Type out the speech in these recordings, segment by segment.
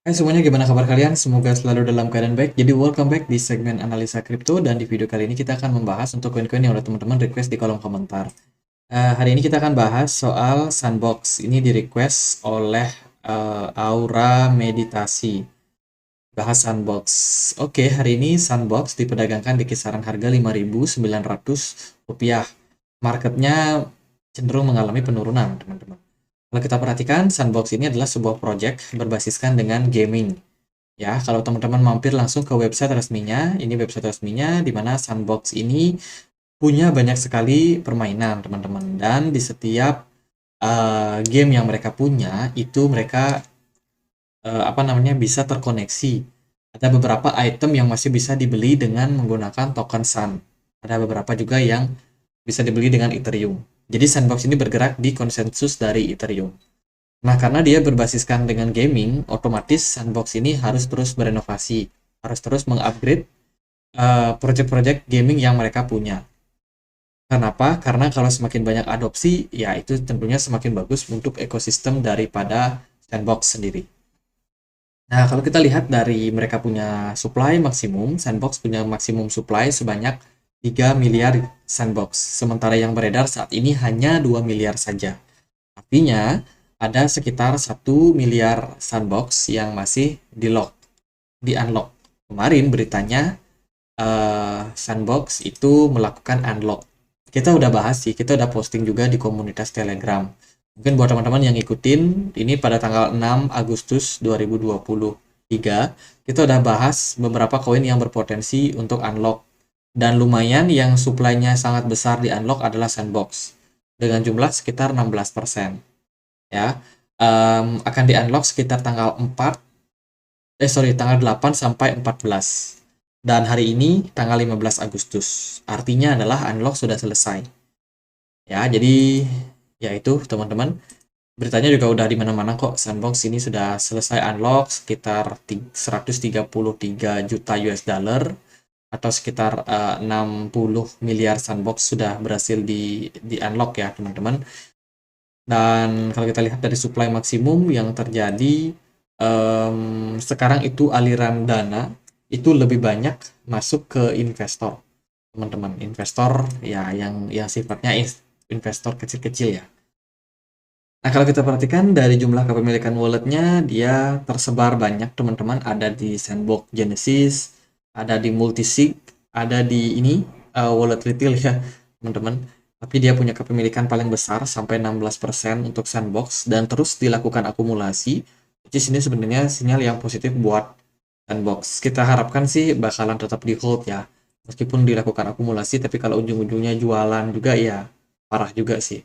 Hai semuanya, gimana kabar kalian? Semoga selalu dalam keadaan baik. Jadi welcome back di segmen analisa kripto dan di video kali ini kita akan membahas untuk koin-koin yang udah teman-teman request di kolom komentar. Hari ini kita akan bahas soal Sandbox. Ini di request oleh Aura Meditasi. Bahas Sandbox. Oke, hari ini Sandbox diperdagangkan di kisaran harga Rp5.900. Marketnya cenderung mengalami penurunan, teman-teman. Kalau kita perhatikan, Sandbox ini adalah sebuah project berbasiskan dengan gaming. Ya, kalau teman-teman mampir langsung ke website resminya, ini website resminya di mana Sandbox ini punya banyak sekali permainan, teman-teman. Dan di setiap game yang mereka punya, itu mereka bisa terkoneksi. Ada beberapa item yang masih bisa dibeli dengan menggunakan token Sun. Ada beberapa juga yang bisa dibeli dengan Ethereum. Jadi Sandbox ini bergerak di konsensus dari Ethereum. Nah, karena dia berbasiskan dengan gaming, otomatis Sandbox ini harus terus berinovasi, harus terus mengupgrade project-project gaming yang mereka punya. Kenapa? Karena kalau semakin banyak adopsi, ya itu tentunya semakin bagus untuk ekosistem daripada Sandbox sendiri. Nah, kalau kita lihat dari mereka punya supply maksimum, Sandbox punya maksimum supply sebanyak 3 miliar Sandbox. Sementara yang beredar saat ini hanya 2 miliar saja. Artinya, ada sekitar 1 miliar Sandbox yang masih di unlock. Kemarin beritanya, Sandbox itu melakukan unlock. Kita udah bahas sih, kita udah posting juga di komunitas Telegram. Mungkin buat teman-teman yang ngikutin, ini pada tanggal 6 Agustus 2023, kita udah bahas beberapa koin yang berpotensi untuk unlock. Dan lumayan yang supply-nya sangat besar di unlock adalah Sandbox. Dengan jumlah sekitar 16%. Ya, akan di unlock sekitar tanggal 8 sampai 14. Dan hari ini tanggal 15 Agustus. Artinya adalah unlock sudah selesai. Ya, jadi ya itu teman-teman. Beritanya juga udah di mana-mana kok. Sandbox ini sudah selesai unlock sekitar 133 juta US dollar atau sekitar 60 miliar Sandbox sudah berhasil di unlock ya, teman-teman. Dan kalau kita lihat dari supply maksimum yang terjadi sekarang itu aliran dana itu lebih banyak masuk ke investor, teman-teman. Investor ya yang sifatnya investor kecil-kecil ya. Nah, kalau kita perhatikan dari jumlah kepemilikan walletnya, dia tersebar banyak, teman-teman. Ada di Sandbox Genesis, ada di Multisig, ada di ini wallet retail ya, teman-teman. Tapi dia punya kepemilikan paling besar sampai 16% untuk Sandbox dan terus dilakukan akumulasi. Jadi sini sebenarnya sinyal yang positif buat Sandbox. Kita harapkan sih bakalan tetap di hold ya. Meskipun dilakukan akumulasi, tapi kalau ujung-ujungnya jualan juga ya parah juga sih.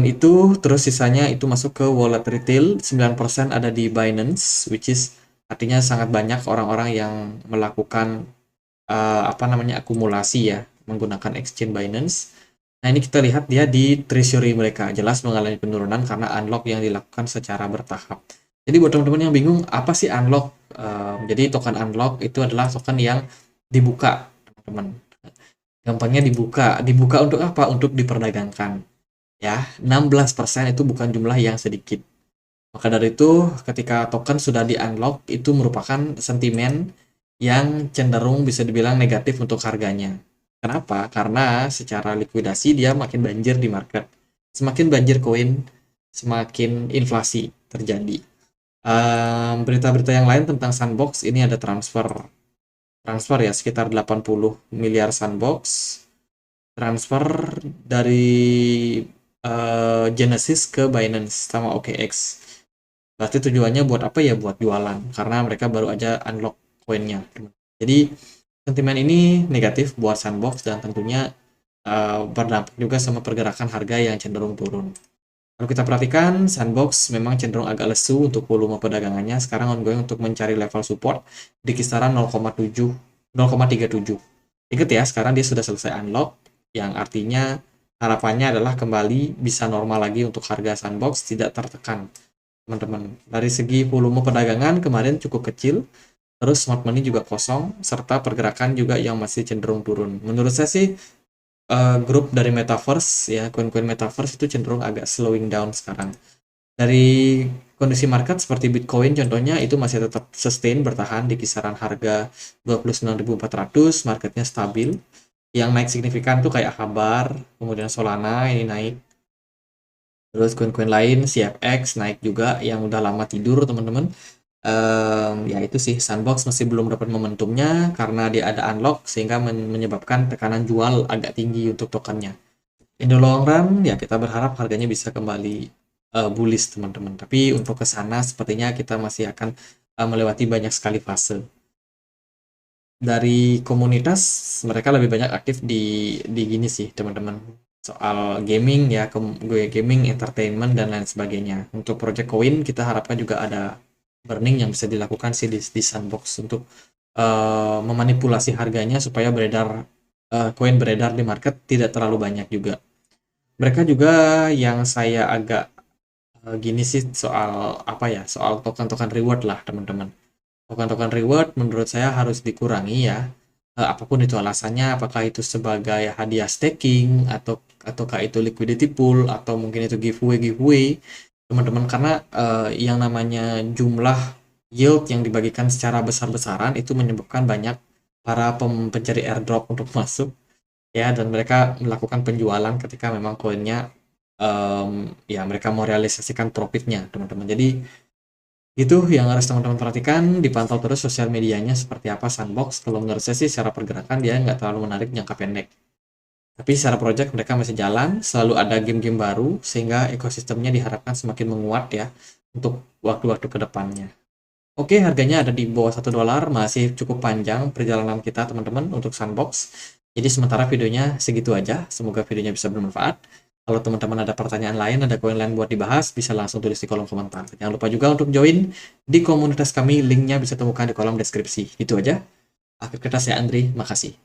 Itu terus sisanya itu masuk ke wallet retail, 9% ada di Binance, which is artinya sangat banyak orang-orang yang melakukan akumulasi ya menggunakan exchange Binance. Nah, ini kita lihat dia di treasury mereka jelas mengalami penurunan karena unlock yang dilakukan secara bertahap. Jadi buat teman-teman yang bingung apa sih unlock? Jadi token unlock itu adalah token yang dibuka, teman-teman. Gampangnya dibuka untuk apa? Untuk diperdagangkan. Ya, 16% itu bukan jumlah yang sedikit. Maka dari itu, ketika token sudah di-unlock, itu merupakan sentimen yang cenderung bisa dibilang negatif untuk harganya. Kenapa? Karena secara likuidasi dia makin banjir di market. Semakin banjir koin, semakin inflasi terjadi. Berita-berita yang lain tentang Sandbox, ini ada transfer ya, sekitar 80 miliar Sandbox. Transfer dari Genesis ke Binance sama OKX. Berarti tujuannya buat apa ya? Buat jualan. Karena mereka baru aja unlock koinnya. Jadi sentimen ini negatif buat Sandbox dan tentunya berdampak juga sama pergerakan harga yang cenderung turun. Kalau kita perhatikan, Sandbox memang cenderung agak lesu untuk volume perdagangannya. Sekarang ongoing untuk mencari level support di kisaran 0,37. Ingat ya, sekarang dia sudah selesai unlock, yang artinya harapannya adalah kembali bisa normal lagi untuk harga Sandbox, tidak tertekan, teman-teman. Dari segi volume perdagangan kemarin cukup kecil, terus smart money juga kosong, serta pergerakan juga yang masih cenderung turun. Menurut saya sih, grup dari Metaverse, ya koin-koin Metaverse itu cenderung agak slowing down sekarang. Dari kondisi market seperti Bitcoin contohnya itu masih tetap sustain bertahan di kisaran harga 29.400, marketnya stabil. Yang naik signifikan tuh kayak Habar, kemudian Solana ini naik. Terus koin-koin lain, CFX naik juga yang udah lama tidur teman-teman. Ya itu sih, Sandbox masih belum dapat momentumnya karena dia ada unlock sehingga menyebabkan tekanan jual agak tinggi untuk tokennya. In the long run ya kita berharap harganya bisa kembali bullish teman-teman. Tapi untuk ke sana sepertinya kita masih akan melewati banyak sekali fase. Dari komunitas mereka lebih banyak aktif di gini sih teman-teman. Soal gaming ya, gue gaming, entertainment dan lain sebagainya. Untuk project koin kita harapkan juga ada burning yang bisa dilakukan sih di Sandbox untuk memanipulasi harganya supaya koin beredar di market tidak terlalu banyak juga. Mereka juga yang saya agak gini sih soal apa ya, soal token-token reward lah teman-teman. Token-token reward menurut saya harus dikurangi ya. Apapun itu alasannya, apakah itu sebagai hadiah staking ataukah itu liquidity pool atau mungkin itu giveaway teman-teman, karena yang namanya jumlah yield yang dibagikan secara besar-besaran itu menyebabkan banyak para pencari airdrop untuk masuk ya, dan mereka melakukan penjualan ketika memang koinnya ya mereka mau realisasikan profitnya teman-teman. Jadi itu yang harus teman-teman perhatikan, dipantau terus sosial medianya seperti apa Sandbox. Kalau menurut saya sih secara pergerakan dia nggak terlalu menarik jangka pendek. Tapi secara project mereka masih jalan, selalu ada game-game baru, sehingga ekosistemnya diharapkan semakin menguat ya untuk waktu-waktu ke depannya. Oke, harganya ada di bawah $1, masih cukup panjang perjalanan kita teman-teman untuk Sandbox. Jadi sementara videonya segitu aja, semoga videonya bisa bermanfaat. Kalau teman-teman ada pertanyaan lain, ada koin lain buat dibahas, bisa langsung tulis di kolom komentar. Jangan lupa juga untuk join di komunitas kami, linknya bisa temukan di kolom deskripsi. Itu aja. Akhir kata saya Andri, makasih.